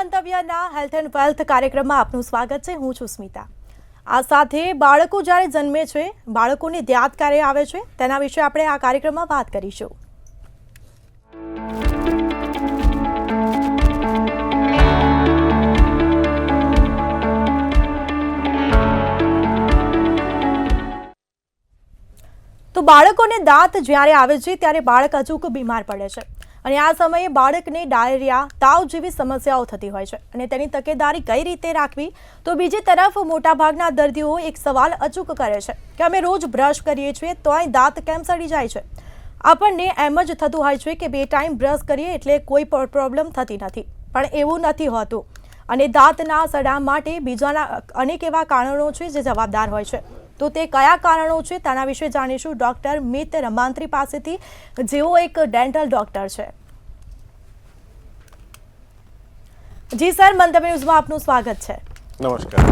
મંતવ્યના health and wealth કાર્યક્રમમાં આપનું સ્વાગત છે. હું છું સ્મિતા. આ સાથે બાળકો જ્યારે જન્મે છે, બાળકોની દાંત ક્યારે આવે છે તેના વિશે આપણે આ કાર્યક્રમમાં વાત કરીશું. તો બાળકોને દાંત જ્યારે આવે છે ત્યારે બાળક અચૂક બીમાર પડે છે અને આ સમયે બાળકને ડાયરિયા, તાવ જેવી સમસ્યાઓ થતી હોય છે અને તેની તકેદારી કઈ રીતે રાખવી. તો બીજી તરફ મોટાભાગના દર્દીઓ એક સવાલ અચૂક કરે છે કે અમે રોજ બ્રશ કરીએ છીએ તોય દાંત કેમ સડી જાય છે. આપણને એમ જ થતું હોય છે કે બે ટાઈમ બ્રશ કરીએ એટલે કોઈ પ્રોબ્લેમ થતી નથી, પણ એવું નથી હોતું અને દાંતના સડા માટે બીજાના અનેક એવા કારણો છે જે જવાબદાર હોય છે. તો તે કયા કારણો છે તેના વિશે જાણીશું ડૉક્ટર મિત રમાંત્રી પાસેથી, જેઓ એક ડેન્ટલ ડૉક્ટર છે. જી સર, મંતવ્ય ન્યૂઝમાં આપનું સ્વાગત છે. નમસ્કાર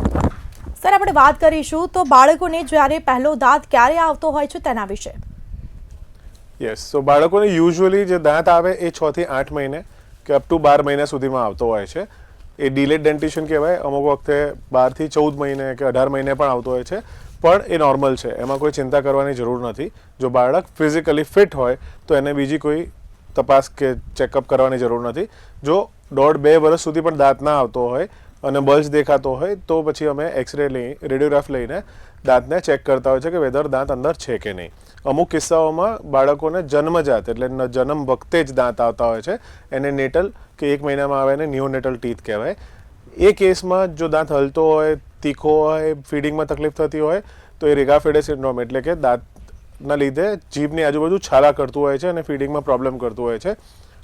સર. આપણે વાત કરીશું તો બાળકોને જ્યારે પહેલો દાંત ક્યારે આવતો હોય છે તેના વિશે. યસ, તો બાળકોને યુઝ્યુઅલી જે દાંત આવે એ 6 થી 8 મહિને કે અપ ટુ 12 મહિના સુધીમાં આવતો હોય છે. એ ડિલેડ ડેન્ટિશન કહેવાય. અમુક વખતે 12 થી 14 મહિને કે 18 મહિને પણ આવતો હોય છે, પણ એ નોર્મલ છે. એમાં કોઈ ચિંતા કરવાની જરૂર નથી. જો બાળક ફિઝિકલી ફિટ હોય તો એને બીજી કોઈ તપાસ કે ચેકઅપ કરવાની જરૂર નથી. જો 1.5-2 વર્ષ સુધી પણ દાંત ના આવતો હોય અને બલ્જ દેખાતો હોય તો પછી અમે એક્સરે લઈ, રેડિયોગ્રાફ લઈને દાંતને ચેક કરતા હોય છે કે વેધર દાંત અંદર છે કે નહીં. અમુક કિસ્સાઓમાં બાળકોને જન્મજાત એટલે જન્મ વખતે જ દાંત આવતા હોય છે. એને નેટલ કે 1 મહિનામાં આવે એને નિયોનેટલ ટીથ કહેવાય. એ કેસમાં જો દાંત હલતો હોય, તીખો હોય, ફીડિંગમાં તકલીફ થતી હોય તો એ રિગાફેડે સિન્ડ્રોમ એટલે કે દાંતના લીધે જીભની આજુબાજુ છાલા કરતું હોય છે અને ફીડિંગમાં પ્રોબ્લેમ કરતું હોય છે.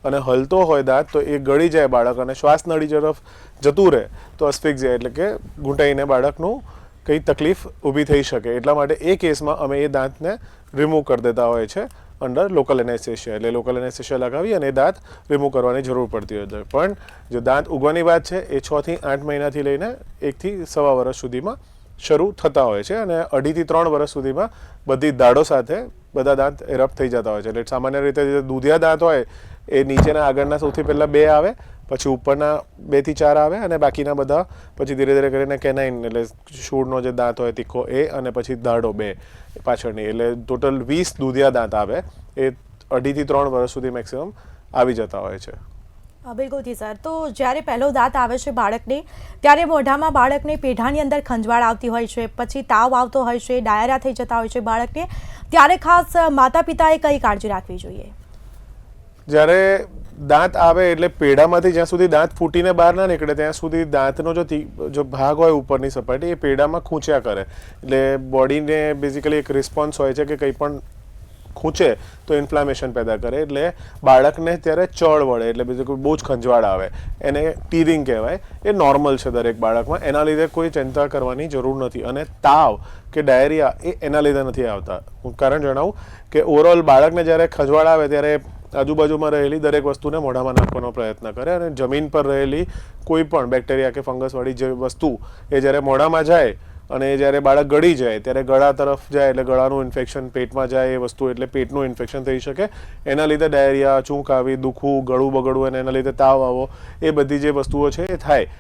અને હલતો હોય દાંત તો એ ગળી જાય બાળક અને શ્વાસ નળી તરફ જતું રહે તો અસ્ફિક્સિયા એટલે કે ઘૂંટાઈને બાળકનું કંઈ તકલીફ ઊભી થઈ શકે. એટલા માટે એ કેસમાં અમે એ દાંતને રિમૂવ કરી દેતા હોય છે અંડર લોકલ એનેસ્થેશિયા. એટલે લોકલ એનેસ્થેશિયા લગાવી અને એ દાંત રિમૂવ કરવાની જરૂર પડતી હોય છે. પણ જો દાંત ઉગવાની વાત છે એ 6 થી 8 મહિનાથી લઈને 1 થી 1.25 વર્ષ સુધીમાં શરૂ થતા હોય છે અને 2.5 થી 3 વર્ષ સુધીમાં બધી દાઢો સાથે બધા દાંત એરપ્ટ થઈ જતા હોય છે. એટલે સામાન્ય રીતે જે દૂધિયા દાંત હોય એ નીચેના આગળના સૌથી પહેલાં 2 આવે, પછી ઉપરના 2 થી 4 આવે અને બાકીના બધા પછી ધીરે ધીરે કરીને કેનાઇન એટલે શૂળનો જે દાંત હોય તીખો એ અને પછી દાઢો 2 પાછળની, એટલે ટોટલ 20 દૂધિયા દાંત આવે. એ 2.5 થી 3 વર્ષ સુધી મેક્સિમમ આવી જતા હોય છે. બિલકુલથી સર. તો જ્યારે પહેલો દાંત આવે છે બાળકને ત્યારે મોઢામાં બાળકને પેઢાની અંદર ખંજવાળ આવતી હોય છે, પછી તાવ આવતો હોય છે, ડાયરિયા થઈ જતા હોય છે બાળકને, ત્યારે ખાસ માતા પિતાએ કઈ કાળજી રાખવી જોઈએ? જ્યારે દાંત આવે એટલે પેઢામાંથી જ્યાં સુધી દાંત ફૂટીને બહાર ના નીકળે ત્યાં સુધી દાંતનો જો ભાગ હોય ઉપરની સપાટી એ પેઢામાં ખૂંચ્યા કરે. એટલે બોડીને બેઝિકલી એક રિસ્પોન્સ હોય છે કે કંઈ પણ ખૂંચે તો ઇન્ફ્લામેશન પેદા કરે. એટલે બાળકને ત્યારે ચળ વળે એટલે બીજું બહુ જ ખંજવાળ આવે, એને ટીરિંગ કહેવાય. એ નોર્મલ છે દરેક બાળકમાં. એના લીધે કોઈ ચિંતા કરવાની જરૂર નથી. અને તાવ કે ડાયરિયા એ એના લીધે નથી આવતા. હું કારણ જણાવું કે ઓવરઓલ બાળકને જ્યારે ખંજવાળ આવે ત્યારે આજુબાજુમાં રહેલી દરેક વસ્તુને મોઢામાં નાખવાનો પ્રયત્ન કરે અને જમીન પર રહેલી કોઈ પણ બેક્ટેરિયા કે ફંગસવાળી જે વસ્તુ એ જ્યારે મોઢામાં જાય અને જ્યારે બાળક ગળી જાય ત્યારે ગળા તરફ જાય એટલે ગળાનું ઇન્ફેક્શન, પેટમાં જાય એ વસ્તુ એટલે પેટનું ઇન્ફેક્શન થઈ શકે. એના લીધે ડાયરિયા, ચૂંક આવી, દુખવું, ગળું બગડવું અને એના લીધે તાવ આવો એ બધી જે વસ્તુઓ છે એ થાય.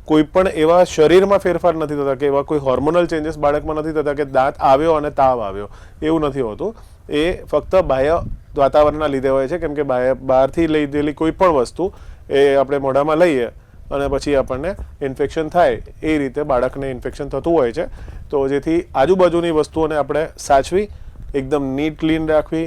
કોઈ પણ એવા શરીરમાં ફેરફાર નથી થતા કે એવા કોઈ હોર્મોનલ ચેન્જીસ બાળકમાં નથી થતા કે દાંત આવ્યો અને તાવ આવ્યો, એવું નથી હોતું. એ ફક્ત બાહ્ય વાતાવરણના લીધે હોય છે. કેમ કે બહારથી લીધેલી કોઈ પણ વસ્તુ એ આપણે મોઢામાં લઈએ અને પછી આપણને ઇન્ફેક્શન થાય એ રીતે બાળકને ઇન્ફેક્શન થતું હોય છે. તો જેથી આજુબાજુની વસ્તુઓને આપણે સાચવી, એકદમ નીટ ક્લીન રાખવી.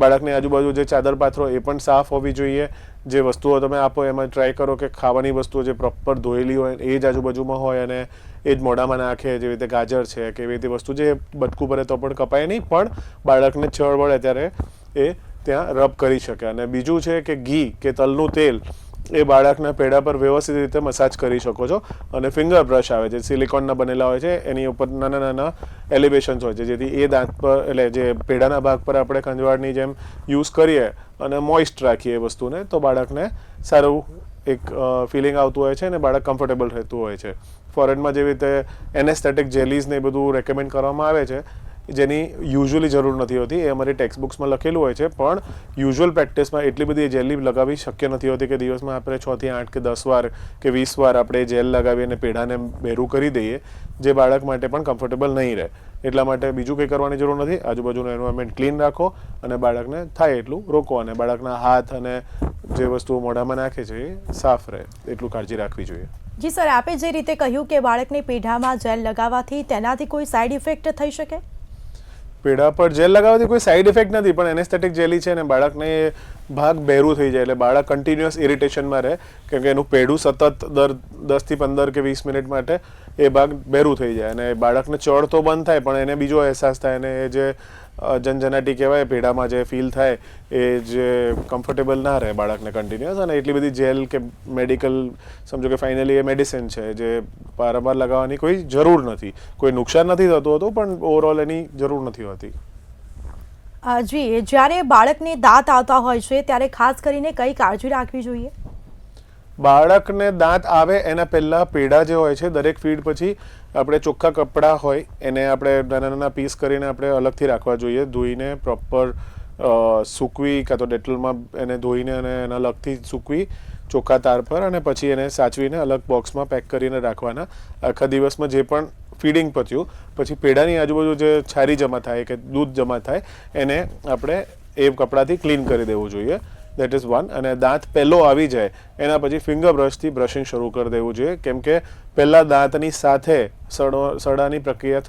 બાળકની આજુબાજુ જે ચાદર પાથરો એ પણ સાફ હોવી જોઈએ. જે વસ્તુઓ તમે આપો એમાં ટ્રાય કરો કે ખાવાની વસ્તુઓ જે પ્રોપર ધોયેલી હોય એ જ આજુબાજુમાં હોય અને એ જ મોઢામાં નાખે. જેવી રીતે ગાજર છે કે એવી રીતે વસ્તુ જે બટકું ભરે તો પણ કપાય નહીં, પણ બાળકને ચળ વળે ત્યારે એ ત્યાં રબ કરી શકે. અને બીજું છે કે ઘી કે તલનું તેલ એ બાળકના પેઢા પર વ્યવસ્થિત રીતે મસાજ કરી શકો છો. અને ફિંગર બ્રશ આવે જે સિલિકોનના બનેલા હોય છે એની ઉપર નાના નાના એલિવેશન્સ હોય છે જેથી એ દાંત પર એટલે જે પેઢાના ભાગ પર આપણે ખંજવાળની જેમ યુઝ કરીએ અને મોઇસ્ટ રાખીએ એ વસ્તુને તો બાળકને સારું એક ફિલિંગ આવતું હોય છે અને બાળક કમ્ફર્ટેબલ રહેતું હોય છે. ફોરેનમાં જેવી રીતે એનેસ્થેટિક જેલીઝ ને એ બધું રેકમેન્ડ કરવામાં આવે છે જેની યુઝ્યુઅલી જરૂર નથી હોતી. એ અમારી ટેક્સ્ટ બુક્સમાં લખેલું હોય છે, પણ યુઝ્યુઅલ પ્રેક્ટિસમાં એટલી બધી જેલી લગાવવી શક્ય નથી હોતી કે દિવસમાં આપણે 6 થી 8 કે 10 વાર કે 20 વાર આપણે જેલ લગાવીને પેઢાને બેરું કરી દઈએ, જે બાળક માટે પણ કમ્ફર્ટેબલ નહીં રહે. એટલા માટે બીજું કંઈ કરવાની જરૂર નથી. આજુબાજુનું એન્વાયરમેન્ટ ક્લીન રાખો અને બાળકને થાય એટલું રોકો, અને બાળકના હાથ અને જે વસ્તુઓ મોઢામાં નાખે છે એ સાફ રહે એટલું કાળજી રાખવી જોઈએ. જી સર, આપે જે રીતે કહ્યું કે બાળકની પેઢામાં જેલ લગાવવાથી તેનાથી કોઈ સાઈડ ઇફેક્ટ થઈ શકે? પેઢા પર જેલ લગાવવાથી કોઈ સાઈડ ઇફેક્ટ નથી, પણ એનેસ્થેટિક જેલી છે ને બાળકને ભાગ બહેરું થઈ જાય એટલે બાળક કન્ટિન્યુઅસ ઇરિટેશનમાં રહે, કેમ કે એનું પેઢું સતત દર 10 થી 15 કે 20 મિનિટ માટે એ ભાગ બહેરું થઈ જાય અને બાળકને ચડ તો બંધ થાય, પણ એને બીજો અહેસાસ થાય અને એ જે જનજનાટી કહેવાય પેઢામાં જે ફીલ થાય એ જે કમ્ફર્ટેબલ ના રહે બાળકને કન્ટિન્યુઅસ. અને એટલી બધી જેલ કે મેડિકલ સમજો કે ફાઇનલી એ મેડિસિન છે જે વારંવાર લગાવવાની કોઈ જરૂર નથી. કોઈ નુકસાન નથી થતું હતું, પણ ઓવરઓલ એની જરૂર નથી હોતી. જી, જ્યારે બાળકને દાંત આવતા હોય છે ત્યારે ખાસ કરીને કઈ કાળજી રાખવી જોઈએ? બાળકને દાંત આવે એના પહેલાં પેઢા જે હોય છે દરેક ફીડ પછી આપણે ચોખ્ખા કપડાં હોય એને આપણે નાના નાના પીસ કરીને આપણે અલગથી રાખવા જોઈએ, ધોઈને પ્રોપર સૂકવી કાં તો ડેટોલમાં એને ધોઈને અને એના અલગથી સૂકવી ચોખ્ખા તાર પર, અને પછી એને સાચવીને અલગ બોક્સમાં પેક કરીને રાખવાના. આખા દિવસમાં જે પણ ફીડિંગ પત્યું પછી પેઢાની આજુબાજુ જે છારી જમા થાય કે દૂધ જમા થાય એને આપણે એ કપડાથી ક્લીન કરી દેવું જોઈએ. That is one. અને દાંત પહેલો આવી જાય એના પછી ફિંગર બ્રશથી બ્રશિંગ શરૂ કરી દેવું જોઈએ, કેમ કે પહેલાં દાંતની સાથે સડાની પ્રક્રિયા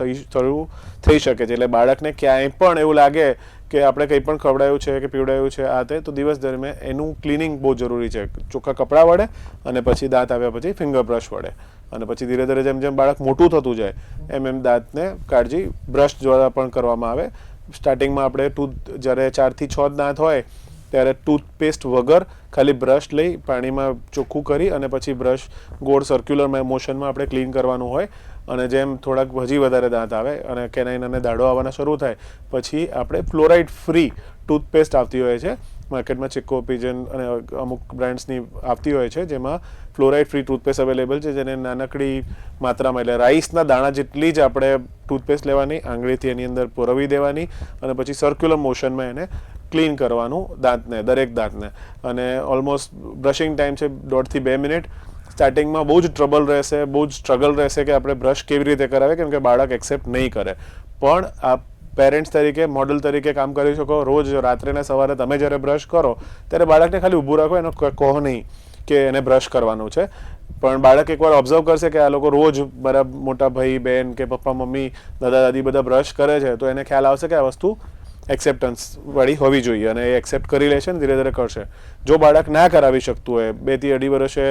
થઈ શકે છે. એટલે બાળકને ક્યાંય પણ એવું લાગે કે આપણે કંઈ પણ ખવડાયું છે કે પીવડાયું છે આ તે, તો દિવસ દરમિયાન એનું ક્લિનિંગ બહુ જરૂરી છે, ચોખ્ખા કપડાં વડે અને પછી દાંત આવ્યા પછી ફિંગર બ્રશ વડે. અને પછી ધીરે ધીરે જેમ જેમ બાળક મોટું થતું જાય એમ એમ દાંતને કાળજી બ્રશ દ્વારા પણ કરવામાં આવે. સ્ટાર્ટિંગમાં આપણે જ્યારે 4 થી 6 દાંત હોય ત્યારે ટૂથપેસ્ટ વગર ખાલી બ્રશ લઈ પાણીમાં ચોખ્ખું કરી અને પછી બ્રશ ગોળ સર્ક્યુલર મોશનમાં આપણે ક્લીન કરવાનું હોય. અને જેમ થોડાક હજી વધારે દાંત આવે અને કેનાઇન અને દાડો આવવાના શરૂ થાય પછી આપણે ફ્લોરાઇડ ફ્રી ટૂથપેસ્ટ આવતી હોય છે માર્કેટમાં, ચિક્કો, પિજન અને અમુક બ્રાન્ડ્સની આવતી હોય છે, જેમાં ફ્લોરાઇડ ફ્રી ટૂથપેસ્ટ અવેલેબલ છે, જેને નાનકડી માત્રામાં એટલે રાઈસના દાણા જેટલી જ આપણે ટૂથપેસ્ટ લેવાની, આંગળીથી એની અંદર પુરવી દેવાની અને પછી સર્ક્યુલર મોશનમાં એને ક્લીન કરવાનું દાંતને, દરેક દાંતને. અને ઓલમોસ્ટ બ્રશિંગ ટાઈમ છે 1.5 થી 2 મિનિટ. સ્ટાર્ટિંગમાં બહુ જ ટ્રબલ રહેશે, બહુ જ સ્ટ્રગલ રહેશે કે આપણે બ્રશ કેવી રીતે કરાવે, કેમ કે બાળક એક્સેપ્ટ નહીં કરે. પણ આ પેરેન્ટ્સ તરીકે મોડલ તરીકે કામ કરી શકો. રોજ રાત્રે ને સવારે તમે જ્યારે બ્રશ કરો ત્યારે બાળકને ખાલી ઊભું રાખો, એનો કહો નહીં કે એને બ્રશ કરવાનું છે. પણ બાળક એકવાર ઓબ્ઝર્વ કરશે કે આ લોકો રોજ મારા મોટા ભાઈ બહેન કે પપ્પા મમ્મી દાદા દાદી બધા બ્રશ કરે છે, તો એને ખ્યાલ આવશે કે આ વસ્તુ એક્સેપ્ટન્સ વાળી હોવી જોઈએ અને એ એક્સેપ્ટ કરી લેશે ને ધીરે ધીરે કરશે. જો બાળક ના કરાવી શકતું હોય, 2 થી 2.5 વર્ષે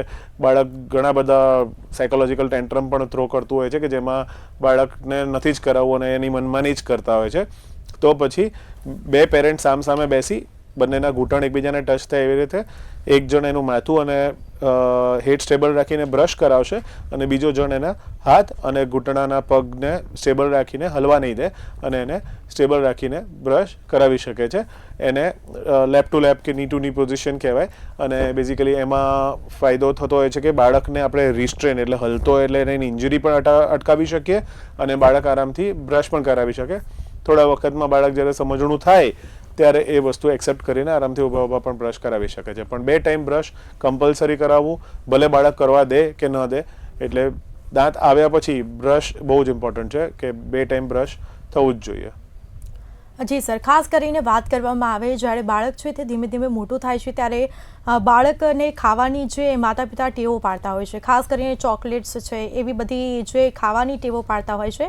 બાળક ઘણા બધા સાયકોલોજીકલ ટેન્ટ્રમ પણ થ્રો કરતું હોય છે કે જેમાં બાળકને નથી જ કરાવવું અને એની મનમાની જ કરતા હોય છે, તો પછી 2 પેરેન્ટ સામસામે બેસી બંનેના ઘૂંટણ એકબીજાને ટચ થાય એવી રીતે એક જણ એનું માથું અને હેડ સ્ટેબલ રાખીને બ્રશ કરાવશે અને બીજો જણ એના હાથ અને ઘૂંટણાના પગને સ્ટેબલ રાખીને હલવા નહીં દે અને એને સ્ટેબલ રાખીને બ્રશ કરાવી શકે છે. એને લેપ ટુ લેપ કે ની ટુ ની પોઝિશન કહેવાય. અને બેઝિકલી એમાં ફાયદો થતો હોય છે કે બાળકને આપણે રિસ્ટ્રેન એટલે હલતો એટલે એની ઇન્જરી પણ અટકાવી શકીએ અને બાળક આરામથી બ્રશ પણ કરાવી શકે. થોડા વખતમાં બાળક જ્યારે સમજણું થાય ત્યારે એ વસ્તુ એક્સેપ્ટ કરીને આરામથી ઊભા ઊભા પણ બ્રશ કરાવી શકે છે. પણ 2 ટાઈમ બ્રશ કમ્પલસરી કરાવવું, ભલે બાળક કરવા દે કે ન દે. એટલે દાંત આવ્યા પછી બ્રશ બહુ જ ઇમ્પોર્ટન્ટ છે કે 2 ટાઈમ બ્રશ થવું જ જોઈએ. જી સર, ખાસ કરીને વાત કરવામાં આવે જ્યારે બાળક છે તે ધીમે ધીમે મોટું થાય છે ત્યારે બાળકને ખાવાની જે માતા પિતા ટેવો પાડતા હોય છે, ખાસ કરીને ચોકલેટ્સ છે એવી બધી જે ખાવાની ટેવો પાડતા હોય છે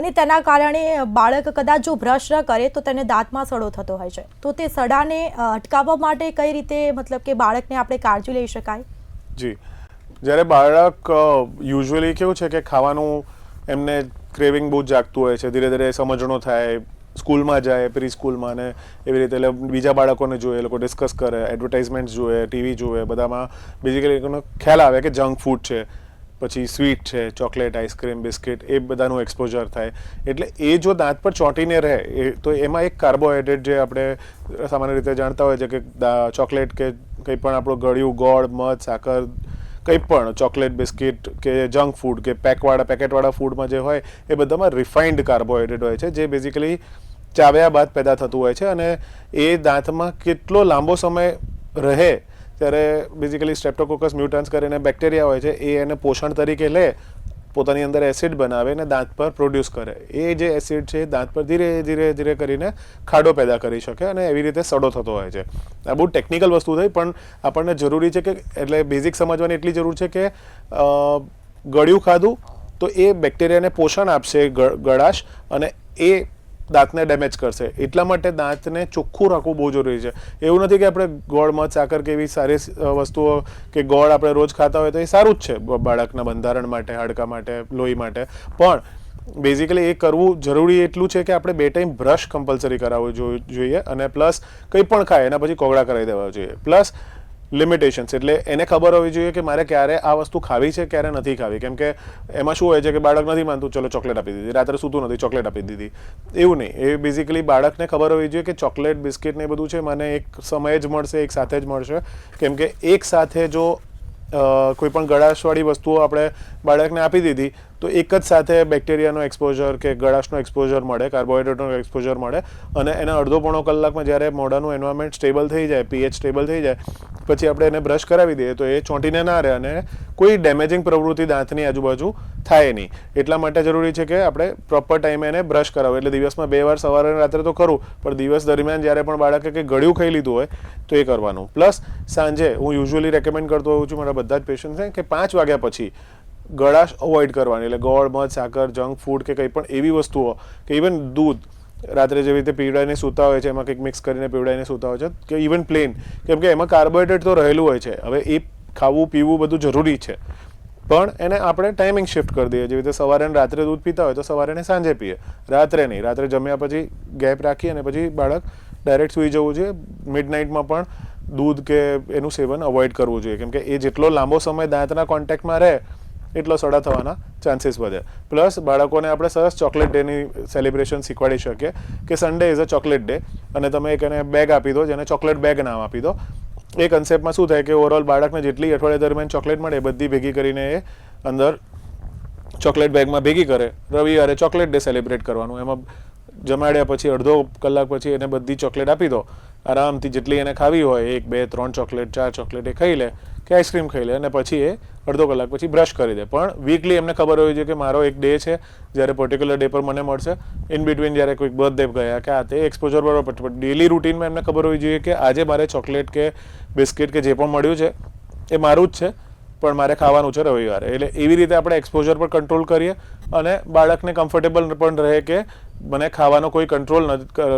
અને તેના કારણે બાળક કદાચ જો બ્રશ ન કરે તો તેને દાંતમાં સડો થતો હોય છે, તો તે સડાને અટકાવવા માટે કઈ રીતે મતલબ કે બાળકને આપણે કાળજી લઈ શકાય? જી, જ્યારે બાળક યુઝ્યુઅલી કેવું છે કે ખાવાનું એમને ક્રેવિંગ બહુ જ જાગતું હોય છે, ધીરે ધીરે સમજણો થાય, સ્કૂલમાં જાય, પ્રી સ્કૂલમાં ને એવી રીતે એટલે બીજા બાળકોને જોઈએ, એ લોકો ડિસ્કસ કરે, એડવર્ટાઇઝમેન્ટ જોઈએ, ટીવી જોઈએ, બધામાં બેઝિકલી એનો ખ્યાલ આવે કે જંક ફૂડ છે, પછી સ્વીટ છે, ચોકલેટ, આઈસ્ક્રીમ, બિસ્કિટ, એ બધાનું એક્સપોઝર થાય. એટલે એ જો દાંત પર ચોંટીને રહે તો એમાં એક કાર્બોહાઈડ્રેટ જે આપણે સામાન્ય રીતે જાણતા હોય છે કે ચોકલેટ કે કંઈ પણ આપણું ગળ્યું ગોળ, મધ, સાકર કંઈ પણ ચોકલેટ, બિસ્કિટ કે જંક ફૂડ કે પેકેટવાળા ફૂડમાં જે હોય એ બધામાં રિફાઇન્ડ કાર્બોહાઈડ્રેટ હોય છે, જે બેઝિકલી ચાવ્યા બાદ પેદા થતું હોય છે અને એ દાંતમાં કેટલો લાંબો સમય રહે ત્યારે બેઝિકલી સ્ટ્રેપ્ટોકોકસ મ્યુટન્સ કરીને બેક્ટેરિયા હોય છે, એ એને પોષણ તરીકે લે, પોતાની અંદર એસિડ બનાવે અને દાંત પર પ્રોડ્યુસ કરે. એ જે એસિડ છે એ દાંત પર ધીરે ધીરે ધીરે કરીને ખાડો પેદા કરી શકે અને એવી રીતે સડો થતો હોય છે. આ બહુ ટેકનિકલ વસ્તુ થઈ, પણ આપણને જરૂરી છે કે એટલે બેઝિક સમજવાની એટલી જરૂર છે કે ગળ્યું ખાધું તો એ બેક્ટેરિયાને પોષણ આપશે ગળાશ અને એ દાંતને ડેમેજ કરશે. એટલા માટે દાંતને ચોખ્ખું રાખવું બહુ જરૂરી છે. એવું નથી કે આપણે ગોળ, મધ, સાકર કે એવી સારી વસ્તુઓ કે ગોળ આપણે રોજ ખાતા હોય તો એ સારું જ છે બાળકના બંધારણ માટે, હાડકા માટે, લોહી માટે, પણ બેઝિકલી એ કરવું જરૂરી એટલું છે કે આપણે 2 ટાઈમ બ્રશ કમ્પલસરી કરાવવું જોઈએ અને પ્લસ કંઈ પણ ખાય એના પછી કોગળા કરાવી દેવા જોઈએ. પ્લસ લિમિટેશન્સ, એટલે એને ખબર હોવી જોઈએ કે મારે ક્યારે આ વસ્તુ ખાવી છે, ક્યારે નથી ખાવી. કેમ કે એમાં શું હોય છે કે બાળક નથી માનતું, ચલો ચોકલેટ આપી દીધી, રાત્રે સૂતું નથી, ચોકલેટ આપી દીધી. એવું નહીં. એ બેઝિકલી બાળકને ખબર હોવી જોઈએ કે ચોકલેટ, બિસ્કિટ ને એ બધું છે મને એક સમયે જ મળશે, એક સાથે જ મળશે. કેમ કે એક સાથે જો કોઈ પણ ગળાશવાળી વસ્તુઓ આપણે બાળકને આપી દીધી તો એક જ સાથે બેક્ટેરિયાનો એક્સપોઝર કે ગળાશનો એક્સપોઝર મળે, કાર્બોહાઈડ્રેટનો એક્સપોઝર મળે અને એના અડધો પોણો કલાકમાં જ્યારે મોઢાનું એન્વાયરમેન્ટ સ્ટેબલ થઈ જાય, પીએચ સ્ટેબલ થઈ જાય, પછી આપણે એને બ્રશ કરાવી દઈએ તો એ ચોંટીને ના રહે અને કોઈ ડેમેજિંગ પ્રવૃત્તિ દાંતની આજુબાજુ થાય નહીં. એટલા માટે જરૂરી છે કે આપણે પ્રોપર ટાઈમે એને બ્રશ કરાવો. એટલે દિવસમાં 2 વાર સવારે રાત્રે તો ખરું, પણ દિવસ દરમિયાન જ્યારે પણ બાળકે કંઈ ગળ્યું ખાઈ લીધું હોય તો એ કરવાનું. પ્લસ સાંજે હું યુઝ્યુઅલી રેકમેન્ડ કરતો હોઉં છું મારા બધા જ પેશન્ટ્સને કે 5 વાગ્યા પછી ગળાશ અવોઇડ કરવાની. એટલે ગોળ, મધ, સાકર, જંક ફૂડ કે કંઈ પણ એવી વસ્તુઓ કે ઇવન દૂધ રાત્રે જેવી રીતે પીવડાવીને સૂતા હોય છે, એમાં કંઈક મિક્સ કરીને પીવડાવીને સૂતા હોય છે, કે ઇવન પ્લેન, કેમ કે એમાં કાર્બોહાઈડ્રેટ તો રહેલું હોય છે. હવે એ ખાવું પીવું બધું જરૂરી છે, પણ એને આપણે ટાઈમિંગ શિફ્ટ કરી દઈએ. જેવી રીતે સવારે અને રાત્રે દૂધ પીતા હોય તો સવારે ને સાંજે પીએ, રાત્રે નહીં. રાત્રે જમ્યા પછી ગેપ રાખી અને પછી બાળક ડાયરેક્ટ સૂઈ જવું જોઈએ. મિડનાઇટમાં પણ દૂધ કે એનું સેવન અવોઇડ કરવું જોઈએ, કેમ કે એ જેટલો લાંબો સમય દાંતના કોન્ટેક્ટમાં રહે એટલો સડા થવાના ચાન્સીસ વધે. પ્લસ બાળકોને આપણે સરસ ચોકલેટ ડેની સેલિબ્રેશન શીખવાડી શકીએ કે Sunday is a chocolate day અને તમે એક એને બેગ આપી દો, જેને ચોકલેટ બેગ નામ આપી દો. એ કન્સેપ્ટમાં શું થાય કે ઓવરઓલ બાળકને જેટલી અઠવાડિયા દરમિયાન ચોકલેટ મળે એ બધી ભેગી કરીને એ અંદર ચોકલેટ બેગમાં ભેગી કરે. રવિવારે ચોકલેટ ડે સેલિબ્રેટ કરવાનું, એમાં જમાડ્યા પછી અડધો કલાક પછી એને બધી ચોકલેટ આપી દો. આરામથી જેટલી એને ખાવી હોય 1, 2, 3 ચોકલેટ, 4 ચોકલેટ એ ખાઈ લે કે આઈસ્ક્રીમ ખાઈ લે અને પછી એ અડધો કલાક પછી બ્રશ કરી દે. પણ વીકલી એમને ખબર હોવી જોઈએ કે મારો એક ડે છે જ્યારે પર્ટિક્યુલર ડે પર મને મળશે. ઇન બિટવીન જ્યારે કોઈક બર્થડે ગયા કે આ તે એક્સપોઝર બરોબર, પણ ડેલી રૂટીનમાં એમને ખબર હોવી જોઈએ કે આજે મારે ચોકલેટ કે બિસ્કિટ કે જે પણ મળ્યું છે એ મારું જ છે, પણ મારે ખાવાનું છે રવિવારે. એટલે એવી રીતે આપણે એક્સપોઝર પર કંટ્રોલ કરીએ અને બાળકને કમ્ફર્ટેબલ પણ રહે કે મને ખાવાનો કોઈ કંટ્રોલ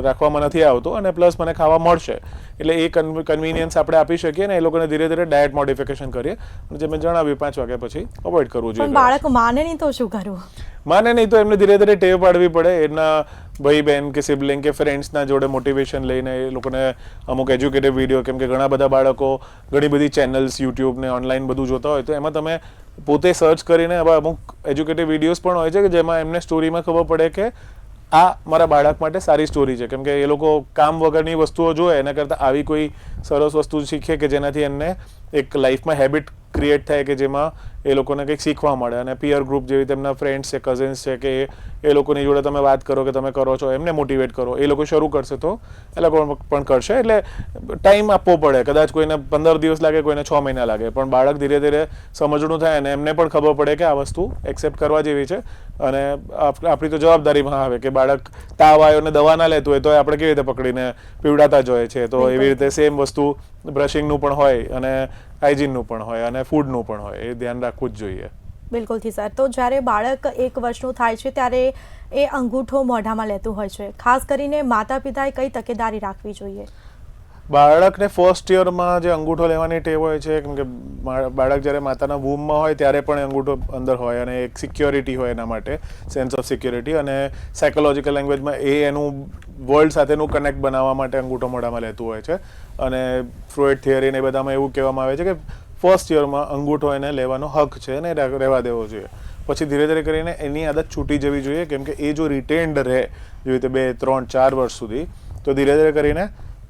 રાખવામાં નથી આવતો અને પ્લસ મને ખાવા મળશે. એટલે એ કન્વિનિયન્સ આપણે આપી શકીએ ને એ લોકોને ધીરે ધીરે ડાયટ મોડિફિકેશન કરીએ. જે મેં જણાવ્યું 5 વાગ્યા પછી અવોઇડ કરવું જોઈએ. પણ બાળક માને નહીં તો શું કરવું? માને નહીં તો એમને ધીરે ધીરે ટેવ પાડવી પડે. એમના ભાઈ બહેન કે સિબલિંગ કે ફ્રેન્ડ્સના જોડે મોટિવેશન લઈને એ લોકોને અમુક એજ્યુકેટિવ વિડીયો, કેમ કે ઘણા બધા બાળકો ઘણી બધી ચેનલ્સ યુટ્યુબ ને ઓનલાઈન બધું જોતા હોય તો એમાં તમે પોતે સર્ચ કરીને હવે અમુક એજ્યુકેટિવ વિડીયોઝ પણ હોય છે કે જેમાં એમને સ્ટોરીમાં ખબર પડે કે આ મારા બાળક માટે સારી સ્ટોરી છે. કેમ કે એ લોકો કામ વગરની વસ્તુઓ જોવે એના કરતાં આવી કોઈ સરસ વસ્તુ શીખે કે જેનાથી એમને એક લાઈફમાં હેબિટ ક્રિએટ થાય કે જેમાં એ લોકોને કંઈક શીખવા મળે. અને પિયર ગ્રુપ જેવી તેમના ફ્રેન્ડ્સ છે, કઝિન્સ છે, કે એ લોકોની જોડે તમે વાત કરો કે તમે કરો છો, એમને મોટિવેટ કરો. એ લોકો શરૂ કરશે તો એ લોકો પણ કરશે. એટલે ટાઈમ આપવો પડે. કદાચ કોઈને 15 દિવસ લાગે, કોઈને 6 મહિના લાગે, પણ બાળક ધીરે ધીરે સમજણું થાય અને એમને પણ ખબર પડે કે આ વસ્તુ એક્સેપ્ટ કરવા જેવી છે અને આપણી તો જવાબદારીમાં આવે કે બાળક તાવ આવ્યો ને દવા ના લેતું હોય તો આપણે કેવી રીતે પકડીને પીવડાતા જ હોય છે. તો એવી રીતે સેમ વસ્તુ બ્રશિંગનું પણ હોય અને હાઇજીનનું પણ હોય અને ફૂડનું પણ હોય. એ ધ્યાન રાખવું જ જોઈએ. બિલકુલથી સર. તો જ્યારે બાળક 1 વર્ષનું થાય છે ત્યારે એ અંગૂઠો મોઢામાં લેતું હોય છે, ખાસ કરીને માતા પિતાએ કઈ તકેદારી રાખવી જોઈએ? બાળકને ફર્સ્ટ યરમાં જે અંગૂઠો લેવાની ટેવ હોય છે, કેમ કે બાળક જ્યારે માતાના વૂમમાં હોય ત્યારે પણ અંગૂઠો અંદર હોય અને એક સિક્યોરિટી હોય એના માટે, સેન્સ ઓફ સિક્યોરિટી, અને સાયકોલોજીકલ લેંગ્વેજમાં એ એનું વર્લ્ડ સાથેનું કનેક્ટ બનાવવા માટે અંગૂઠો મોઢામાં લેતું હોય છે. અને ફ્રોઇડ થિયરી ને બધામાં એવું કહેવામાં આવે છે કે ફર્સ્ટ યરમાં અંગૂઠો એને લેવાનો હક છે અને રહેવા દેવો જોઈએ. પછી ધીરે ધીરે કરીને એની આદત છૂટી જવી જોઈએ, કેમ કે એ જો રિટેન્ડ રહે જેવી રીતે 2, 3, 4 વર્ષ સુધી, તો ધીરે ધીરે કરીને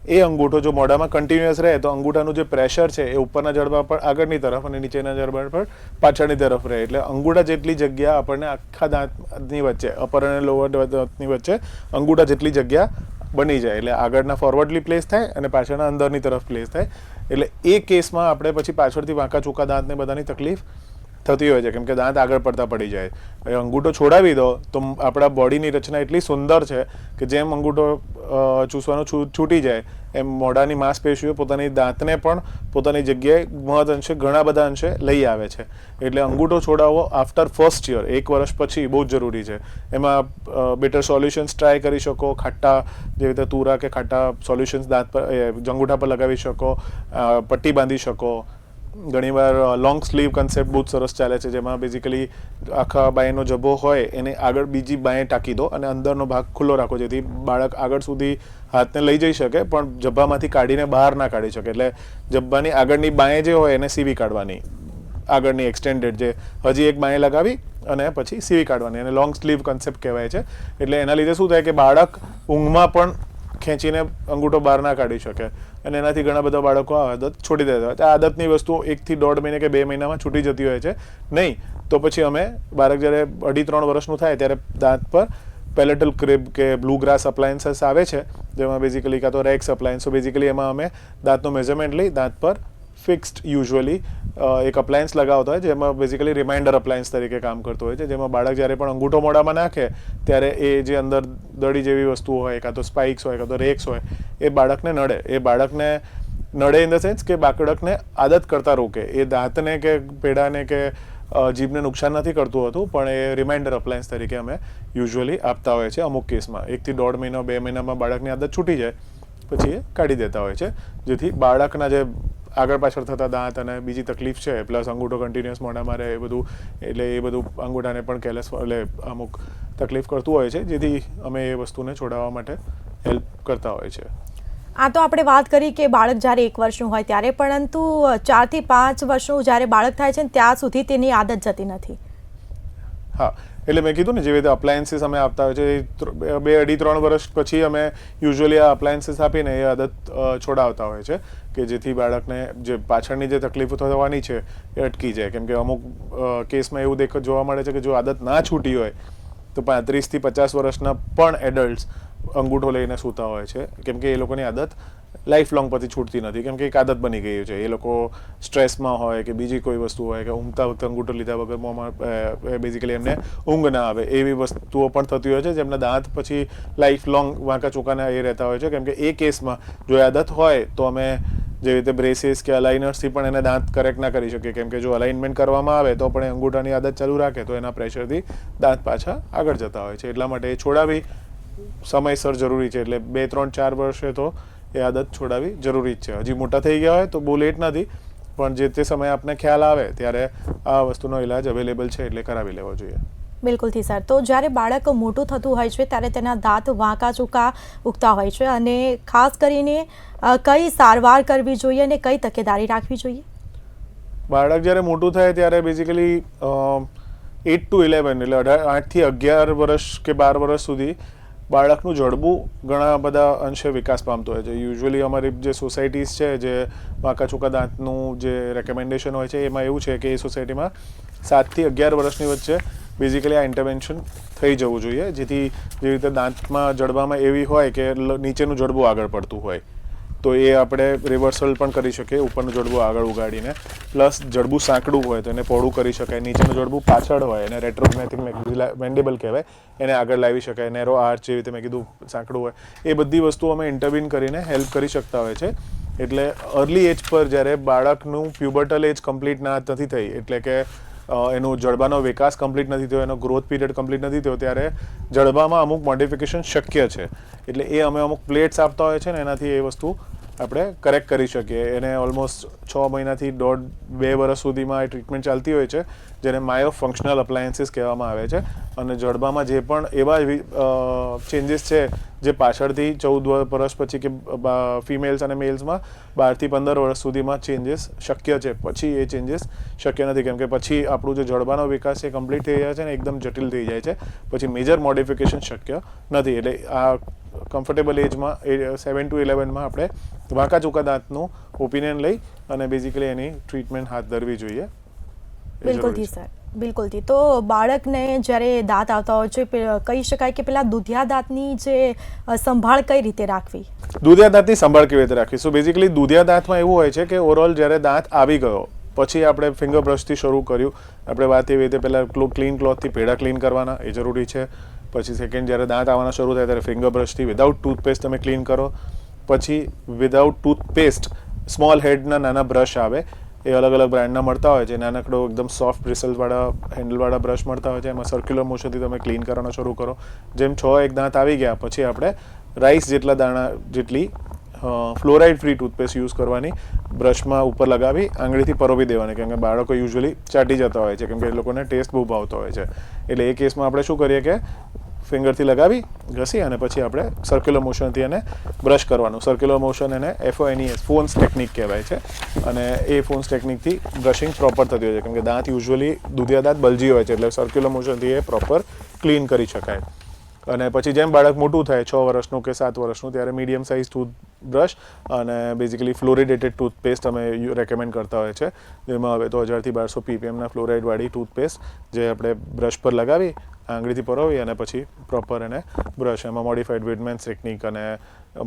એ અંગૂઠો જો મોઢામાં કન્ટિન્યુઅસ રહે તો અંગૂઠાનું જે પ્રેશર છે એ ઉપરના જડબા પર આગળની તરફ અને નીચેના જડબા પર પાછળની તરફ રહે, એટલે અંગૂઠા જેટલી જગ્યા આપણને આખા દાંતની વચ્ચે, અપર અને લોઅર દાંતની વચ્ચે અંગૂઠા જેટલી જગ્યા બની જાય, એટલે આગળના ફોરવર્ડલી પ્લેસ થાય અને પાછળના અંદરની તરફ પ્લેસ થાય. એટલે એ કેસમાં આપણે પછી પાછળથી વાંકા ચૂકા દાંતને બધાની તકલીફ થતી હોય છે, કેમ કે દાંત આગળ પડતા પડી જાય. એ અંગૂઠો છોડાવી દો તો આપણા બોડીની રચના એટલી સુંદર છે કે જેમ અંગૂઠો ચૂસવાનું છૂટી જાય એમ મોઢાની માંસપેશીઓ પોતાની દાંતને પણ પોતાની જગ્યાએ મહદ અંશે ઘણા બધા અંશે લઈ આવે છે. એટલે અંગૂઠો છોડાવવો આફ્ટર ફર્સ્ટ યર, 1 વર્ષ પછી બહુ જ જરૂરી છે. એમાં બેટર સોલ્યુશન્સ ટ્રાય કરી શકો, ખાટા જેવી રીતે તુરા કે ખાટા સોલ્યુશન્સ દાંત પર અંગૂઠા પર લગાવી શકો, પટ્ટી બાંધી શકો. ઘણીવાર લોંગ સ્લીવ કન્સેપ્ટ બહુ જ સરસ ચાલે છે, જેમાં બેઝિકલી આખા બાયનો જબ્બો હોય એને આગળ બીજી બાંયે ટાંકી દો અને અંદરનો ભાગ ખુલ્લો રાખો, જેથી બાળક આગળ સુધી હાથને લઈ જઈ શકે પણ જબ્બામાંથી કાઢીને બહાર ના કાઢી શકે. એટલે જબ્બાની આગળની બાંયે જે હોય એને સીવી કાઢવાની, આગળની એક્સટેન્ડેડ જે હજી એક બાંયે લગાવી અને પછી સીવી કાઢવાની, અને લોંગ સ્લીવ કન્સેપ્ટ કહેવાય છે. એટલે એના લીધે શું થાય કે બાળક ઊંઘમાં પણ ખેંચીને અંગૂઠો બહાર ના કાઢી શકે અને એનાથી ઘણા બધા બાળકો આ આદત છોડી દેતા હોય. આ આદતની વસ્તુઓ 1 થી 1.5 મહિને કે 2 મહિનામાં છૂટી જતી હોય છે. નહીં તો પછી અમે બાળક જ્યારે 2.5-3 વર્ષનું થાય ત્યારે દાંત પર પેલેટલ ક્રિબ કે બ્લુ ગ્રાસ અપ્લાયન્સીસ આવે છે, જેમાં બેઝિકલી કાં તો રેક્સ અપ્લાયન્સ, બેઝિકલી એમાં અમે દાંતનું મેઝરમેન્ટ લઈ દાંત પર ફિક્સ્ડ યુઝ્યુઅલી એક અપ્લાયન્સ લગાવતા હોય, જેમાં બેઝિકલી રિમાઇન્ડર અપ્લાયન્સ તરીકે કામ કરતો હોય છે, જેમાં બાળક જ્યારે પણ અંગૂઠો મોઢામાં નાખે ત્યારે એ જે અંદર દડી જેવી વસ્તુઓ હોય, કાં તો સ્પાઇક્સ હોય, કાં તો રેક્સ હોય, એ બાળકને નડે. એ બાળકને નડે ઇન ધ સેન્સ કે બાળકને આદત કરતા રોકે. એ દાંતને કે પેડાને કે જીભને નુકસાન નથી કરતું હતું, પણ એ રિમાઇન્ડર અપ્લાયન્સ તરીકે અમે યુઝ્યુઅલી આપતા હોય છે. અમુક કેસમાં 1 થી 1.5 મહિના 2 મહિનામાં બાળકની આદત છૂટી જાય પછી એ કાઢી દેતા હોય છે, જેથી બાળકના જે આગળ પાછળ થતા દાંત અને બીજી તકલીફ છે, પ્લસ અંગૂઠો કન્ટિન્યુઅસ મોઢામાં રહે એ બધું, એટલે એ બધું અંગૂઠાને પણ કેરલેસ એટલે અમુક તકલીફ કરતું હોય છે, જેથી અમે એ વસ્તુને છોડાવવા માટે હેલ્પ કરતા હોય છે. આ તો આપણે વાત કરી કે બાળક જ્યારે 1 વર્ષનું હોય ત્યારે, પરંતુ 4 થી 5 વર્ષનું જ્યારે બાળક થાય છે ત્યાં સુધી તેની આદત જતી નથી. હા, એટલે મેં કીધું ને જેવી રીતે અપ્લાયન્સીસ અમે આપતા હોય છે, 2, 2.5, 3 વર્ષ પછી અમે યુઝ્યુઅલી આ અપ્લાયન્સીસ આપીને એ આદત છોડાવતા હોય છે કે જેથી બાળકને જે પાછળની જે તકલીફો થવાની છે એ અટકી જાય. કેમ કે અમુક કેસમાં એવું જોવા મળે છે કે જો આદત ના છૂટી હોય તો 35 થી 50 વર્ષના પણ એડલ્ટ્સ અંગૂઠો લઈને સૂતા હોય છે, કેમ કે એ લોકોની આદત લાઈફ લોંગ પછી છૂટતી નથી, કેમ કે એક આદત બની ગઈ છે. એ લોકો સ્ટ્રેસમાં હોય કે બીજી કોઈ વસ્તુ હોય કે ઊંઘતા વખતે અંગૂઠો લીધા વગર મોંમાં બેઝિકલી એમને ઊંઘ ના આવે, એવી વસ્તુઓ પણ થતી હોય છે, જેમના દાંત પછી લાઈફ લોંગ વાંકા ચોકાના એ રહેતા હોય છે. કેમ કે એ કેસમાં જો આદત હોય તો અમે જેવી રીતે બ્રેસીસ કે અલાઇનર્સથી પણ એને દાંત કરેક્ટ ના કરી શકીએ, કેમ કે જો અલાઇનમેન્ટ કરવામાં આવે તો પણ અંગૂઠાની આદત ચાલુ રાખે તો એના પ્રેશરથી દાંત પાછા આગળ જતા હોય છે. એટલા માટે એ છોડાવી સમયસર જરૂરી છે. એટલે 2, 3, 4 વર્ષે તો એ આદત છોડાવી જરૂરી જ છે. હજી મોટા થઈ ગયા હોય તો બહુ લેટ નથી, પણ જે તે સમયે આપને ખ્યાલ આવે ત્યારે આ વસ્તુનો ઇલાજ અવેલેબલ છે, એટલે કરાવી લેવો જોઈએ. બિલકુલથી સર. તો જ્યારે બાળક મોટું થતું હોય છે ત્યારે તેના દાંત વાંકા ચૂકા ઉગતા હોય છે, અને ખાસ કરીને કઈ સારવાર કરવી જોઈએ અને કઈ તકેદારી રાખવી જોઈએ? બાળક જ્યારે મોટું થાય ત્યારે બેઝિકલી 8 to 11 એટલે 8 થી 11 વર્ષ કે 12 વર્ષ સુધી બાળકનું જડબું ઘણા બધા અંશે વિકાસ પામતું હોય છે. યુઝ્યુઅલી અમારી જે સોસાયટીઝ છે, જે વાંકા ચૂકા દાંતનું જે રેકમેન્ડેશન હોય છે, એમાં એવું છે કે એ સોસાયટીમાં 7 થી 11 વર્ષની વચ્ચે બેઝિકલી આ ઇન્ટરવેન્શન થઈ જવું જોઈએ, જેથી જેવી રીતે દાંતમાં જડબામાં એવી હોય કે નીચેનું જડબું આગળ પડતું હોય તો એ આપણે રિવર્સલ પણ કરી શકીએ, ઉપરનું જડબું આગળ ઉગાડીને. પ્લસ જડબું સાંકડું હોય તો એને પહોળું કરી શકાય, નીચેનું જડબું પાછળ હોય એને રેટ્રોગ્નેથિક મેન્ડિબલ કહેવાય, એને આગળ લાવી શકાય, નેરો આર્ચ જેવી રીતે મેં કીધું સાંકડું હોય, એ બધી વસ્તુઓ અમે ઇન્ટરવીન કરીને હેલ્પ કરી શકતા હોય છે. એટલે અર્લી એજ પર જ્યારે બાળકનું પ્યુબર્ટલ એજ કમ્પ્લીટ નથી થઈ, એટલે કે એનું જડબાનો વિકાસ કમ્પ્લીટ નથી થયો, એનો ગ્રોથ પીરિયડ કમ્પ્લીટ નથી થયો, ત્યારે જડબામાં અમુક મોડિફિકેશન શક્ય છે. એટલે એ અમે અમુક પ્લેટ્સ આપતા હોય છે ને એનાથી એ વસ્તુ આપણે કરેક્ટ કરી શકીએ. એને ઓલમોસ્ટ 6 મહિનાથી 1.5-2 વર્ષ સુધીમાં એ ટ્રીટમેન્ટ ચાલતી હોય છે, જેને માયો ફંક્શનલ અપ્લાયન્સીસ કહેવામાં આવે છે. અને જડબામાં જે પણ એવા ચેન્જીસ છે જે પાછળથી 14 વર્ષ પછી કે ફિમેલ્સ અને મેલ્સમાં 12 થી 15 વર્ષ સુધીમાં ચેન્જીસ શક્ય છે, પછી એ ચેન્જીસ શક્ય નથી, કેમ કે પછી આપણું જે જડબાનો વિકાસ છે કમ્પ્લીટ થઈ જાય છે ને એકદમ જટિલ થઈ જાય છે, પછી મેજર મોડિફિકેશન શક્ય નથી. એટલે આ કમ્ફર્ટેબલ એજમાં 7 to 11માં આપણે વાંકા ચૂકા દાંતનું ઓપિનિયન લઈ અને બેઝિકલી એની ટ્રીટમેન્ટ હાથ ધરવી જોઈએ. બિલકુલથી સર, બિલકુલથી. તો બાળકને જ્યારે દાંત આવતા હોય છે, કહી શકાય કે પેલા દૂધિયા દાંતની જે સંભાળ કઈ રીતે રાખવી? દૂધિયા દાંતની સંભાળ કેવી રીતે રાખવી? સો બેઝિકલી દૂધિયા દાંતમાં એવું હોય છે કે ઓવરઓલ જ્યારે દાંત આવી ગયો પછી આપણે ફિંગર બ્રશથી શરૂ કર્યું. આપણે વાત એવી રીતે પહેલાં ક્લીન ક્લોથથી પેડા ક્લીન કરવાના, એ જરૂરી છે. પછી સેકન્ડ જ્યારે દાંત આવવાના શરૂ થાય ત્યારે ફિંગર બ્રશથી વિધાઉટ ટૂથપેસ્ટ તમે ક્લીન કરો. પછી વિધાઉટ ટૂથપેસ્ટ સ્મોલ હેડના નાના બ્રશ આવે, એ અલગ અલગ બ્રાન્ડના મળતા હોય છે. નાનકડો એકદમ સોફ્ટ બ્રિસલ્સવાળા હેન્ડલવાળા બ્રશ મળતા હોય છે, એમાં સર્ક્યુલર મોશનથી તમે ક્લીન કરવાનું શરૂ કરો. જેમ 6 એક દાંત આવી ગયા પછી આપણે રાઈસ જેટલા દાણા જેટલી ફ્લોરાઇડ ફ્રી ટૂથપેસ્ટ યુઝ કરવાની, બ્રશમાં ઉપર લગાવી આંગળીથી પરોવી દેવાની, કેમ કે બાળકો યુઝ્યુઅલી ચાટી જતા હોય છે કેમ કે એ લોકોને ટેસ્ટ બહુ ભાવતો હોય છે. એટલે એ કેસમાં આપણે શું કરીએ કે ફિંગરથી લગાવી ઘસી અને પછી આપણે સર્ક્યુલર મોશનથી એને બ્રશ કરવાનું. સર્ક્યુલર મોશન એને FONES ફોન્સ ટેકનિક કહેવાય છે અને એ ફોન્સ ટેકનિકથી બ્રશિંગ પ્રોપર થતી હોય છે કેમ કે દાંત યુઝ્યુઅલી દૂધિયા દાંત બલજી હોય છે, એટલે સર્ક્યુલર મોશનથી એ પ્રોપર ક્લીન કરી શકાય. અને પછી જેમ બાળક મોટું થાય 6 વર્ષનું કે 7 વર્ષનું ત્યારે મીડિયમ સાઇઝ ટૂથબ્રશ અને બેઝિકલી ફ્લોરિડેટેડ ટૂથપેસ્ટ અમે રેકમેન્ડ કરતા હોય છે, જેમાં હવે તો 1000 થી 1200 ppmના ફ્લોરાઇડવાળી ટૂથપેસ્ટ જે આપણે બ્રશ પર લગાવી આંગળીથી પરોવી અને પછી પ્રોપર એને બ્રશ, એમાં મોડિફાઈડ વિડમેન્સ ટેકનિક અને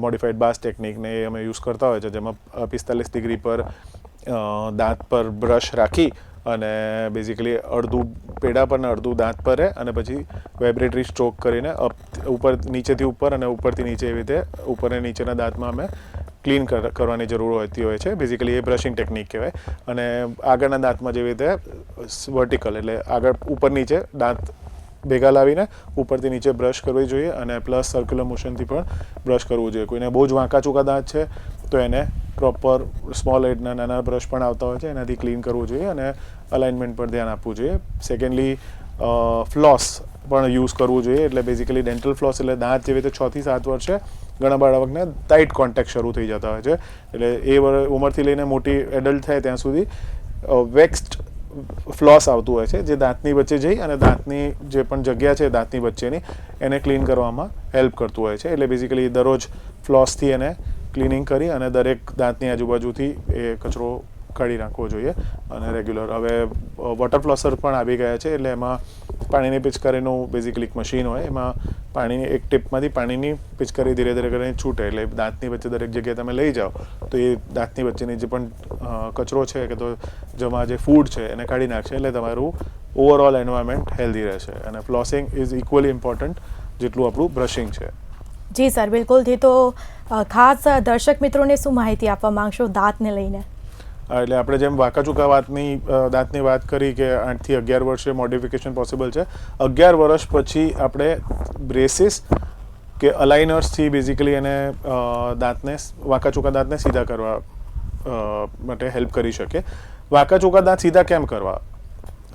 મોડિફાઈડ બાસ ટેકનિક ને એ અમે યુઝ કરતા હોય છે, જેમાં 45 ડિગ્રી પર દાંત પર બ્રશ રાખી અને બેઝિકલી અડધું પેડા પર ને અડધું દાંત પર રહે અને પછી વાઇબ્રેટરી સ્ટ્રોક કરીને ઉપર નીચેથી ઉપર અને ઉપરથી નીચે એવી રીતે ઉપર અને નીચેના દાંતમાં અમે ક્લીન કરવાની જરૂર હોતી હોય છે. બેઝિકલી એ બ્રશિંગ ટેકનિક કહેવાય. અને આગળના દાંતમાં જેવી રીતે વર્ટિકલ એટલે આગળ ઉપર નીચે દાંત ભેગા લાવીને ઉપરથી નીચે બ્રશ કરવી જોઈએ અને પ્લસ સર્ક્યુલર મોશનથી પણ બ્રશ કરવું જોઈએ. કોઈને બહુ જ વાંકા ચૂકા દાંત છે તો એને પ્રોપર સ્મોલ હેડના નાના બ્રશ પણ આવતા હોય છે, એનાથી ક્લીન કરવું જોઈએ અને અલાઇનમેન્ટ પર ધ્યાન આપવું જોઈએ. સેકન્ડલી ફ્લોસ પણ યુઝ કરવું જોઈએ. એટલે બેઝિકલી ડેન્ટલ ફ્લોસ એટલે દાંત જેવી રીતે 6 થી 7 વર્ષે ઘણા બાળકને ટાઇટ કોન્ટેક્ટ શરૂ થઈ જતા હોય છે, એટલે એ ઉંમરથી લઈને મોટી એડલ્ટ થાય ત્યાં સુધી વેક્સ્ડ ફ્લોસ આવતું હોય છે, જે દાંતની વચ્ચે જઈ અને દાંતની જે પણ જગ્યા છે દાંતની વચ્ચેની એને ક્લીન કરવામાં હેલ્પ કરતું હોય છે. એટલે બેઝિકલી દરરોજ ફ્લોસથી એને ક્લિનિંગ કરી અને દરેક દાંતની આજુબાજુથી એ કચરો કાઢી નાખવો જોઈએ અને રેગ્યુલર. હવે વોટર ફ્લોસર પણ આવી ગયા છે, એટલે એમાં પાણીની પિચકારીનું બેઝિકલી એક મશીન હોય, એમાં પાણીની એક ટીપમાંથી પાણીની પિચકારી ધીરે ધીરે કરીને છૂટે, એટલે દાંતની વચ્ચે દરેક જગ્યાએ તમે લઈ જાઓ તો એ દાંતની વચ્ચેની જે પણ કચરો છે કે તો જેમાં જે ફૂડ છે એને કાઢી નાખશે, એટલે તમારું ઓવરઓલ એન્વાયરમેન્ટ હેલ્ધી રહેશે. અને ફ્લોસિંગ ઇઝ ઇક્વલી ઇમ્પોર્ટન્ટ જેટલું આપણું બ્રશિંગ છે. જી સર, બિલકુલથી. તો ખાસ દર્શક મિત્રોને શું માહિતી આપવા માંગશો દાંતને લઈને? એટલે આપણે જેમ વાંકા ચૂકા દાંતની વાત કરી કે 8 થી 11 વર્ષે મોડિફિકેશન પોસિબલ છે. 11 વર્ષ પછી આપણે બ્રેસીસ કે અલાઇનર્સથી બેઝિકલી એને દાંતને વાંકા ચૂકા દાંતને સીધા કરવા માટે હેલ્પ કરી શકે. વાંકા ચૂકા દાંત સીધા કેમ કરવા?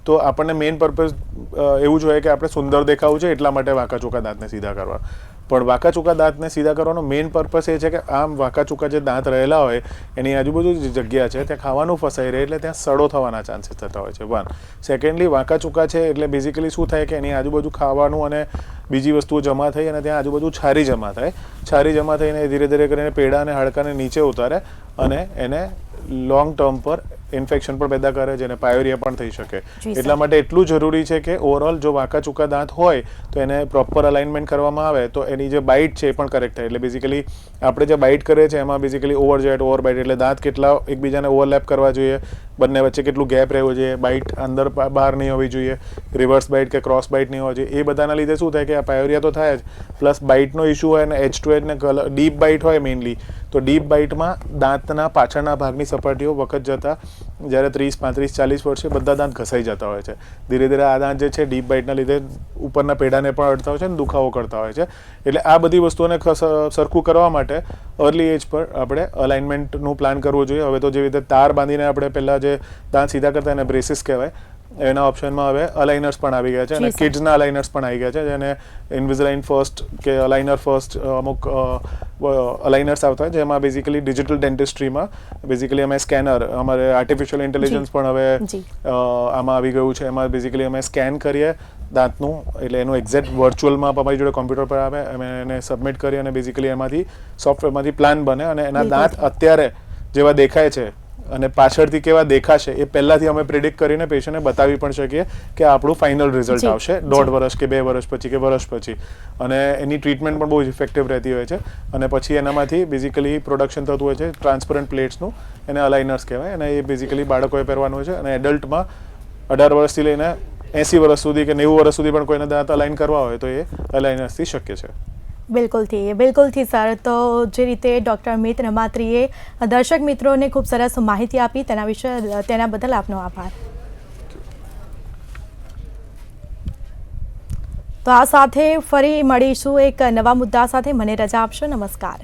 તો આપણને મેઇન પર્પઝ એવું જોઈએ કે આપણે સુંદર દેખાવું છે એટલા માટે વાંકા ચૂકા દાંતને સીધા કરવા. પણ વાંકા ચૂકા દાંતને સીધા કરવાનો મેઇન પર્પસ એ છે કે આમ વાંકા ચૂકા જે દાંત રહેલા હોય એની આજુબાજુ જે જગ્યા છે ત્યાં ખાવાનું ફસાઈ રહે, એટલે ત્યાં સડો થવાના ચાન્સીસ થતા હોય છે. 1 સેકન્ડલી વાંકા ચૂકા છે એટલે બેઝિકલી શું થાય કે એની આજુબાજુ ખાવાનું અને બીજી વસ્તુઓ જમા થઈ અને ત્યાં આજુબાજુ છારી જમા થાય. છારી જમા થઈને ધીરે ધીરે કરીને પેડા અને હાડકાને નીચે ઉતારે અને એને લોંગ ટર્મ પર ઇન્ફેક્શન પણ પેદા કરે, જેને પાયોરિયા પણ થઈ શકે. એટલા માટે એટલું જરૂરી છે કે ઓવરઓલ જો વાંકા ચૂકા દાંત હોય તો એને પ્રોપર અલાઇનમેન્ટ કરવામાં આવે તો એની જે બાઇટ છે એ પણ કરેક્ટ થાય. એટલે બેઝિકલી આપણે જે બાઇટ કરીએ છીએ એમાં બેઝિકલી ઓવરજેટ ઓવરબાઇટ એટલે દાંત કેટલા એકબીજાને ઓવરલેપ કરવા જોઈએ, બંને વચ્ચે કેટલું ગેપ રહેવું જોઈએ, બાઇટ અંદર બહાર નહીં હોવી જોઈએ, રિવર્સ બાઇટ કે ક્રોસ બાઇટ નહીં હોવી જોઈએ. એ બધાના લીધે શું થાય કે આ પાયોરિયા તો થાય જ, પ્લસ બાઇટનો ઇશ્યુ હોય અને H2H ને ડીપ બાઇટ હોય મેઇનલી, તો ડીપ બાઇટમાં દાંતના પાછળના ભાગની સપાટીઓ વખત જતાં જ્યારે 30, 35, 40 વર્ષે બધા દાંત ઘસાઈ જતા હોય છે. ધીરે ધીરે આ દાંત જે છે ડીપ બાઇટના લીધે ઉપરના પેડાને પણ અડતા હોય છે અને દુખાવો કરતા હોય છે. એટલે આ બધી વસ્તુઓને સરખું કરવા માટે અર્લી એજ પર આપણે અલાઇનમેન્ટનું પ્લાન કરવું જોઈએ. હવે તો જેવી રીતે તાર બાંધીને આપણે પહેલાં જે દાંત સીધા કરતા એને બ્રેસીસ કહેવાય, એના ઓપ્શનમાં હવે અલાઇનર્સ પણ આવી ગયા છે અને જી સર. કિડ્સના અલાઇનર્સ પણ આવી ગયા છે, જેને ઇન્વિઝલાઇન ફર્સ્ટ કે અલાઇનર ફર્સ્ટ અમુક અલાઇનર્સ આવતા હોય, જેમાં બેઝિકલી ડિજિટલ ડેન્ટિસ્ટ્રીમાં બેઝિકલી અમે સ્કેનર, અમારે આર્ટિફિશિયલ ઇન્ટેલિજન્સ પણ હવે જી. આમાં આવી ગયું છે. એમાં બેઝિકલી અમે સ્કેન કરીએ દાંતનું, એટલે એનું એક્ઝેક્ટ વર્ચ્યુઅલમાં અમારી જોડે કોમ્પ્યુટર પર આવે, અમે એને સબમિટ કરીએ અને બેઝિકલી એમાંથી સોફ્ટવેરમાંથી પ્લાન બને અને એના બિલકુલ. દાંત અત્યારે જેવા દેખાય છે અને પાછળથી કેવા દેખાશે એ પહેલાથી અમે પ્રિડિક્ટ કરીને પેશન્ટને બતાવી પણ શકીએ કે આપણું ફાઇનલ રિઝલ્ટ જી. આવશે 1.5 વર્ષ કે 2 વર્ષ પછી કે વર્ષ પછી, અને એની ટ્રીટમેન્ટ પણ બહુ જ ઇફેક્ટિવ રહેતી હોય છે. અને પછી એનામાંથી બેઝિકલી પ્રોડક્શન થતું હોય છે ટ્રાન્સપરન્ટ પ્લેટ્સનું, એને અલાઇનર્સ કહેવાય, અને એ બેઝિકલી બાળકોએ પહેરવાનું હોય છે. અને એડલ્ટમાં 18 વર્ષથી લઈને 80 વર્ષ સુધી કે 90 વર્ષ સુધી પણ કોઈને દાંત અલાઇન કરવા હોય તો એ અલાઇનર્સથી શક્ય છે. બિલકુલથી સર. તો જે રીતે ડૉક્ટર મિત રમાત્રીએ દર્શક મિત્રોને ખૂબ સરસ માહિતી આપી તેના બદલ આપનો આભાર. તો આ સાથે ફરી મળીશું એક નવા મુદ્દા સાથે. મને રજા આપશો. નમસ્કાર.